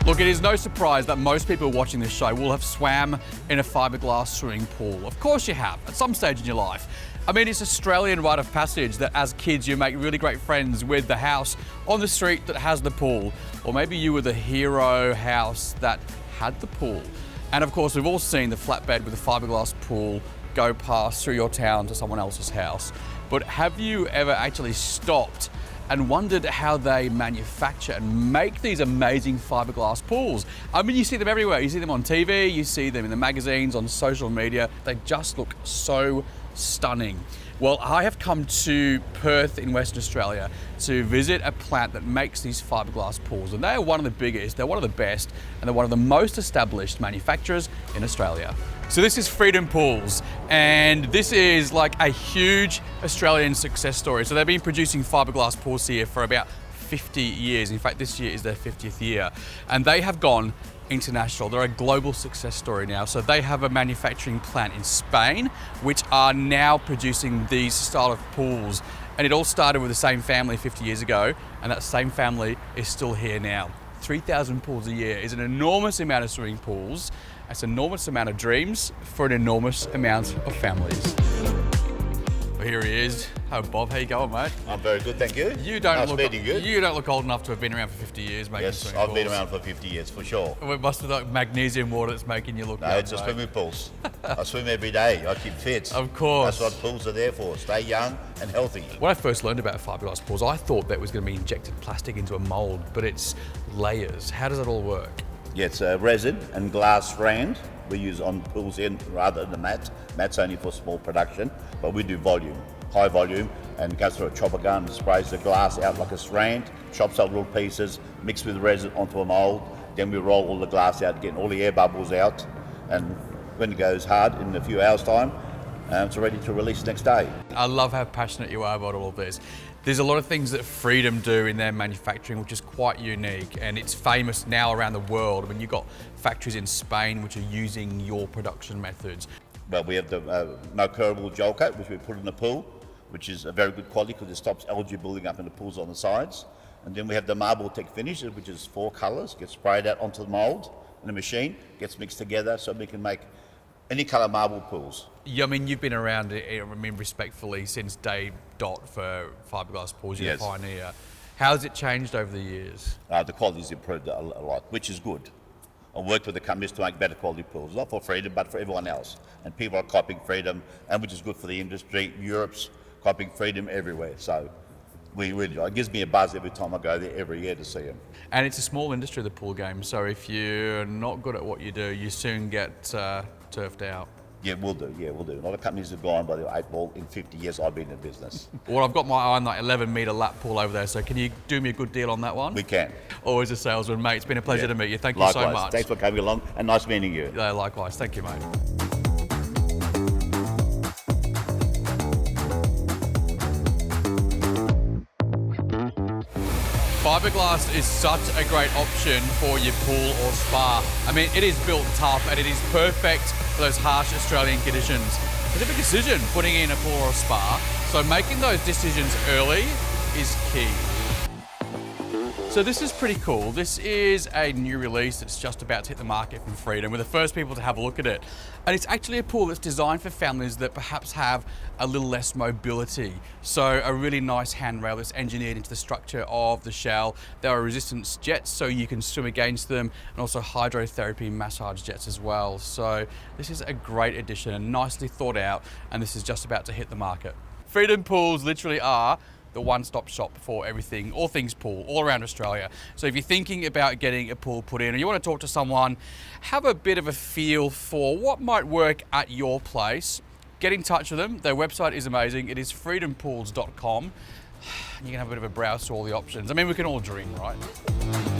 Look, it is no surprise that most people watching this show will have swam in a fiberglass swimming pool. Of course you have, at some stage in your life. I mean, it's Australian rite of passage that as kids you make really great friends with the house on the street that has the pool. Or maybe you were the hero house that had the pool. And of course, we've all seen the flatbed with the fiberglass pool go past through your town to someone else's house. But have you ever actually stopped and wondered how they manufacture and make these amazing fiberglass pools? I mean, you see them everywhere. You see them on TV, you see them in the magazines, on social media. They just look so stunning. Well, I have come to Perth in Western Australia to visit a plant that makes these fiberglass pools, and they are one of the biggest, they're one of the best, and they're one of the most established manufacturers in Australia. So this is Freedom Pools, and this is like a huge Australian success story. So they've been producing fiberglass pools here for about 50 years. In fact, this year is their 50th year, and they have gone international. They're a global success story now. So they have a manufacturing plant in Spain, which are now producing these style of pools. And it all started with the same family 50 years ago, and that same family is still here now. 3,000 pools a year is an enormous amount of swimming pools. It's an enormous amount of dreams for an enormous amount of families. Well, here he is. Hi, Bob. How you going, mate? I'm very good, thank you. You don't Nice look meeting you. You don't look old enough to have been around for 50 years making Yes, swimming I've pools. been around for 50 years, for sure. It must be like magnesium water that's making you look No, young, it's just mate. swimming pools. I swim every day. I keep fit. Of course. That's what pools are there for. Stay young and healthy. When I first learned about fiberglass pools, I thought that was going to be injected plastic into a mold, but it's layers. How does it all work? Yeah, it's a resin and glass strand we use on pools in rather than the mat. Mat's only for small production, but we do volume, high volume, and goes through a chopper gun and sprays the glass out like a strand, chops up little pieces, mixed with resin onto a mold. Then we roll all the glass out, getting all the air bubbles out, and when it goes hard in a few hours' time, it's ready to release next day. I love how passionate you are about all of this. There's a lot of things that Freedom do in their manufacturing which is quite unique, and it's famous now around the world. I mean, you've got factories in Spain which are using your production methods. But we have the no curable gel coat, which we put in the pool, which is a very good quality because it stops algae building up in the pools on the sides. And then we have the marble tech finish, which is 4 colours, gets sprayed out onto the mould in the machine, gets mixed together so we can make any colour marble pools. Yeah, I mean, you've been around, I mean, respectfully, since day dot for fiberglass pools. You're Yes. a pioneer. How has it changed over the years? The quality's improved a lot, which is good. I worked with the companies to make better quality pools, not for Freedom, but for everyone else. And people are copying Freedom, and which is good for the industry. Europe's copying Freedom everywhere. So we really, it gives me a buzz every time I go there every year to see them. And it's a small industry, the pool game, so if you're not good at what you do, you soon get turfed out. Yeah, we'll do. A lot of companies have gone by the 8 ball in 50 years I've been in business. Well, I've got my eye on that 11-metre lap pool over there, so can you do me a good deal on that one? We can. Always a salesman, mate. It's been a pleasure to meet you. Thank you Likewise. so much. Thanks for coming along, and nice meeting you. Yeah, likewise. Thank you, mate. Fiberglass is such a great option for your pool or spa. I mean, it is built tough and it is perfect for those harsh Australian conditions. It's a big decision putting in a pool or a spa, so making those decisions early is key. So this is pretty cool. This is a new release that's just about to hit the market from Freedom. We're the first people to have a look at it. And it's actually a pool that's designed for families that perhaps have a little less mobility. So a really nice handrail that's engineered into the structure of the shell. There are resistance jets so you can swim against them, and also hydrotherapy massage jets as well. So this is a great addition and nicely thought out, and this is just about to hit the market. Freedom Pools literally are the one-stop shop for everything, all things pool, all around Australia. So if you're thinking about getting a pool put in or you want to talk to someone, have a bit of a feel for what might work at your place, get in touch with them. Their website is amazing. It is freedompools.com. You can have a bit of a browse to all the options. I mean, we can all dream, right?